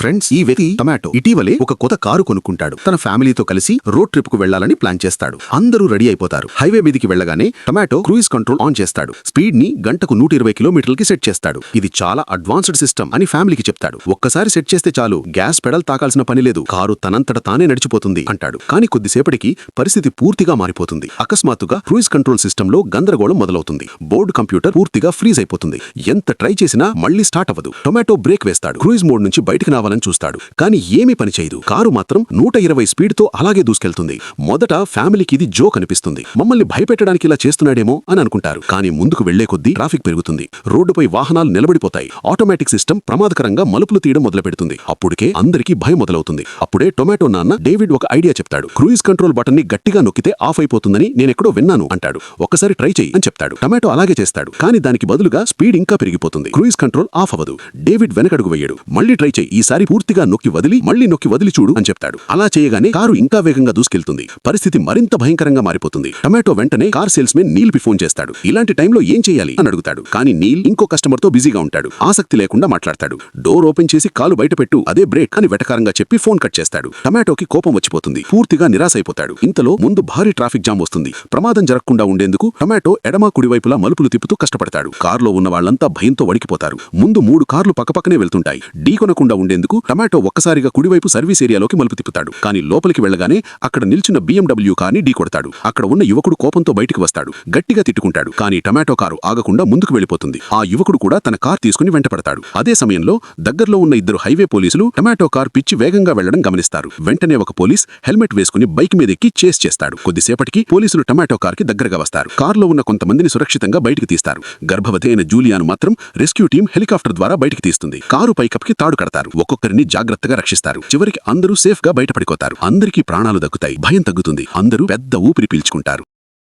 Friends, ఈ వ్యక్తి tomato ఇటీవలే ఒక కొత్త కారు కొనుక్కుంటాడు. తన ఫ్యామిలీతో కలిసి రోడ్ ట్రిప్ కు వెళ్లాలని ప్లాన్ చేస్తాడు. అందరూ రెడీ అయిపోతారు. హైవే మీదికి వెళ్లగానే టొమాటో క్రూయిజ్ కంట్రోల్ ఆన్ చేస్తాడు. స్పీడ్ ని గంటకు 120 కిలోమీటర్లకి సెట్ చేస్తాడు. ఇది చాలా అడ్వాన్స్డ్ సిస్టమ్ అని ఫ్యామిలీకి చెప్తాడు. ఒక్కసారి సెట్ చేస్తే చాలు, గ్యాస్ పెడల్ తాకాల్సిన పని లేదు, కారు తనంతట తానే నడిచిపోతుంది అంటాడు. కానీ కొద్దిసేపటికి పరిస్థితి పూర్తిగా మారిపోతుంది. అకస్మాత్తుగా క్రూయిజ్ కంట్రోల్ సిస్టమ్ లో గందరగోళం మొదలవుతుంది. బోర్డు కంప్యూటర్ పూర్తిగా ఫ్రీజ్ అయిపోతుంది. ఎంత ట్రై చేసినా మళ్లీ స్టార్ట్ అవ్వదు. టొమాటో బ్రేక్ వేస్తాడు. క్రూయిజ్ మోడ్ నుంచి బయటికి రావాలని చూస్తాడు. కానీ ఏమీ పని చేయదు. కారు మాత్రం 120 స్పీడ్ తో అలాగే దూసుకెళ్తుంది. మొదట ఫ్యామిలీకి ఇది జోక్ అనిపిస్తుంది. మమ్మల్ని భయపెట్టడానికి ఇలా చేస్తున్నాడేమో అని అనుకుంటారు. కానీ ముందుకు వెళ్లే కొద్దీ ట్రాఫిక్ పెరుగుతుంది. రోడ్డుపై వాహనాలు నిలబడిపోతాయి. ఆటోమేటిక్ సిస్టమ్ ప్రమాదకరంగా మలుపులు తీయడం మొదలుపెడుతుంది. అప్పుడికే అందరికీ భయం మొదలవుతుంది. అప్పుడే టొమాటో నాన్న డేవిడ్ ఒక ఐడియా చెప్తాడు. క్రూయిజ్ కంట్రోల్ బటన్ ని గట్టిగా నొక్కితే ఆఫ్ అయిపోతుందని నేనెక్కడో విన్నాను అంటాడు. ఒక్కసారి ట్రై చెయ్యి అని చెప్తాడు. టొమాటో అలాగే చేస్తాడు. కానీ దానికి బదులుగా స్పీడ్ ఇంకా పెరిగిపోతుంది. క్రూయిజ్ కంట్రోల్ ఆఫ్ అవ్వదు. డేవిడ్ వెనకడుగు వేయడు. మళ్లీ ట్రై చెయ్యి, ఈసారి పూర్తిగా నొక్కి వదిలి మళ్లీ నొక్కి వదిలి చూడు అని చెప్తాడు. అలా చేయగానే కారు ఇంకా వేగంగా దూసుకెళ్తుంది. పరిస్థితి మరింత భయంకరంగా మారిపోతుంది. టొమాటో వెంటనే కార్ సేల్స్ మెన్ నీల్ కి ఫోన్ చేస్తాడు. ఇలాంటి టైంలో ఏం చేయాలి అని అడుగుతాడు. కానీ నీల్ ఇంకో కస్టమర్ తో బిజీగా ఉంటాడు. ఆసక్తి లేకుండా మాట్లాడతాడు. డోర్ ఓపెన్ చేసి కాలు బయట పెట్టు, అదే బ్రేక్ అని వెటకారంగా చెప్పి ఫోన్ కట్ చేస్తాడు. టొమాటోకి కోపం వచ్చిపోతుంది. పూర్తిగా నిరాశైపోతాడు. ఇంతలో ముందు భారీ ట్రాఫిక్ జామ్ వస్తుంది. ప్రమాదం జరగకుండా ఉండేందుకు టొమాటో ఎడమ కుడివైపులా మలుపులు తిప్పుతూ కష్టపడతాడు. కారులో ఉన్న వాళ్లంతా భయంతో వణికిపోతారు. ముందు 3 కార్లు పక్కపక్కనే వెళ్తుంటాయి. ఢీకొనకుండా ఉండేందుకు టొమాటో ఒక్కసారిగా కుడివైపు సర్వీస్ ఏరియాలోకి మలుపు తిప్పుతాడు. కానీ లోపలికి వెళ్లగానే అక్కడ నిల్చున్న BMW కార్ని ఢీకొడతాడు. అక్కడ ఉన్న యువకుడు కోపంతో బయటికి వస్తాడు. గట్టిగా తిట్టుకుంటాడు. కానీ టొమాటో కారు ఆగకుండా ముందుకు వెళ్లిపోతుంది. ఆ యువకుడు కూడా తన కార్ తీసుకుని వెంటపడతాడు. అదే సమయంలో దగ్గరలో ఉన్న 2 హైవే పోలీసులు టొమాటో కార్ పిచ్చి వేగంగా వెళ్లడం గమనిస్తారు. వెంటనే ఒక పోలీస్ హెల్మెట్ వేసుకుని బైక్ మీదెక్కి చేస్ చేస్తాడు. కొద్దిసేపటికి పోలీసులు టొమాటో కార్ కి దగ్గరగా వస్తారు. కారులో ఉన్న కొంతమందిని సురక్షితంగా బయటికి తీస్తారు. గర్భవతి అయిన జూలియాను మాత్రం రెస్క్యూ టీం హెలికాప్టర్ ద్వారా బయటికి తీస్తుంది. కారు పైకప్కి తాడు కడతారు. ఒక్కొక్కరిని జాగ్రత్తగా రక్షిస్తారు. చివరికి అందరూ సేఫ్ గా బయటపడిపోతారు. అందరికీ ప్రాణాలు దక్కుతాయి. భయం తగ్గుతుంది. అందరూ పెద్ద ఊపిరి పీల్చుకుంటారు.